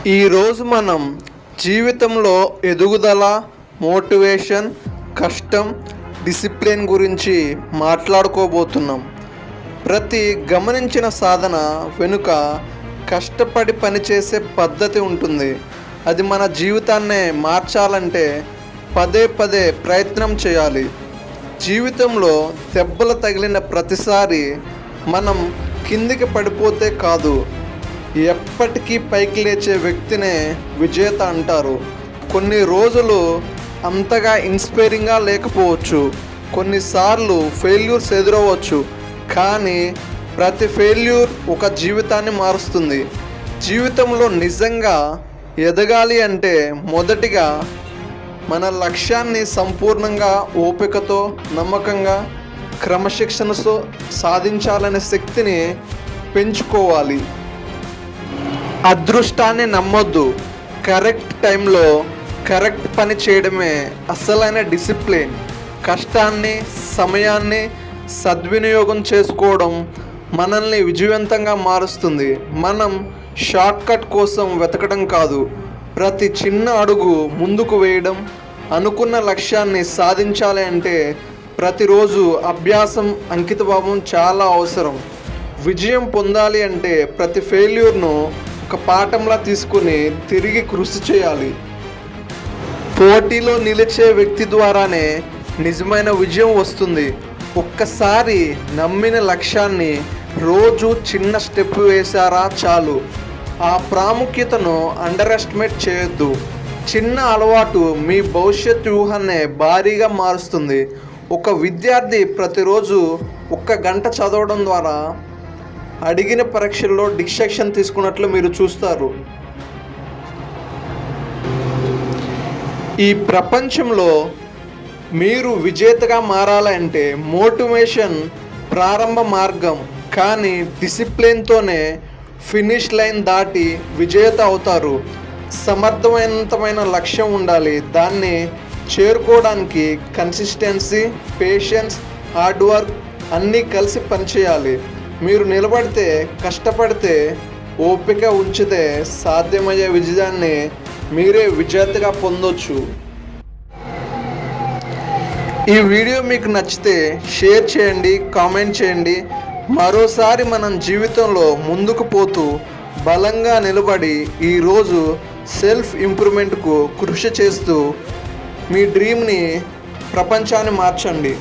ఈరోజు మనం జీవితంలో ఎదుగుదల, మోటివేషన్, కష్టం, డిసిప్లిన్ గురించి మాట్లాడుకోబోతున్నాం. ప్రతి గమనించిన సాధన వెనుక కష్టపడి పనిచేసే పద్ధతి ఉంటుంది. అది మన జీవితాన్నే మార్చాలంటే పదే పదే ప్రయత్నం చేయాలి. జీవితంలో దెబ్బలు తగిలిన ప్రతిసారి మనం కిందికి పడిపోతే కాదు, ఎప్పటికీ పైకి లేచే వ్యక్తినే విజేత అంటారు. కొన్ని రోజులు అంతగా ఇన్స్పైరింగ్గా లేకపోవచ్చు, కొన్నిసార్లు ఫెయిల్యూర్స్ ఎదురవచ్చు, కానీ ప్రతి ఫెయిల్యూర్ ఒక జీవితాన్ని మారుస్తుంది. జీవితంలో నిజంగా ఎదగాలి అంటే మొదటిగా మన లక్ష్యాన్ని సంపూర్ణంగా ఓపికతో, నమ్మకంగా, క్రమశిక్షణతో సాధించాలనే శక్తిని పెంచుకోవాలి. అదృష్టాన్ని నమ్మొద్దు. కరెక్ట్ టైంలో కరెక్ట్ పని చేయడమే అసలైన డిసిప్లిన్. కష్టాన్ని, సమయాన్ని సద్వినియోగం చేసుకోవడం మనల్ని విజయవంతంగా మారుస్తుంది. మనం షార్ట్కట్ కోసం వెతకడం కాదు, ప్రతి చిన్న అడుగు ముందుకు వేయడం. అనుకున్న లక్ష్యాన్ని సాధించాలి అంటే ప్రతిరోజు అభ్యాసం, అంకితభావం చాలా అవసరం. విజయం పొందాలి అంటే ప్రతి ఫెయిల్యూర్ను ఒక పాఠంలా తీసుకుని తిరిగి కృషి చేయాలి. పోటీలో నిలిచే వ్యక్తి ద్వారానే నిజమైన విజయం వస్తుంది. ఒక్కసారి నమ్మిన లక్ష్యాన్ని రోజు చిన్న స్టెప్ వేశారా చాలు. ఆ ప్రాముఖ్యతను అండర్ ఎస్టిమేట్ చేయొద్దు. చిన్న అలవాటు మీ భవిష్యత్ వ్యూహాన్ని భారీగా మారుస్తుంది. ఒక విద్యార్థి ప్రతిరోజు 1 గంట చదవడం ద్వారా అడిగిన పరీక్షల్లో డిస్టింక్షన్ తీసుకున్నట్లు మీరు చూస్తారు. ఈ ప్రపంచంలో మీరు విజేతగా మారాలంటే మోటివేషన్ ప్రారంభ మార్గం, కానీ డిసిప్లిన్తోనే ఫినిష్ లైన్ దాటి విజేత అవుతారు. సమర్థవంతమైన లక్ష్యం ఉండాలి. దాన్ని చేరుకోవడానికి కన్సిస్టెన్సీ, పేషెన్స్, హార్డ్ వర్క్ అన్నీ కలిసి పనిచేయాలి. మీరు నిలబడితే, కష్టపడితే, ఓపిక ఉంచితే సాధ్యమయ్యే విజయాన్ని మీరే విజేతగా పొందొచ్చు. ఈ వీడియో మీకు నచ్చితే షేర్ చేయండి, కామెంట్ చేయండి. మరోసారి మనం జీవితంలో ముందుకు పోతూ బలంగా నిలబడి ఈరోజు సెల్ఫ్ ఇంప్రూవ్మెంట్కు కృషి చేస్తూ మీ డ్రీమ్ని, ప్రపంచాన్ని మార్చండి.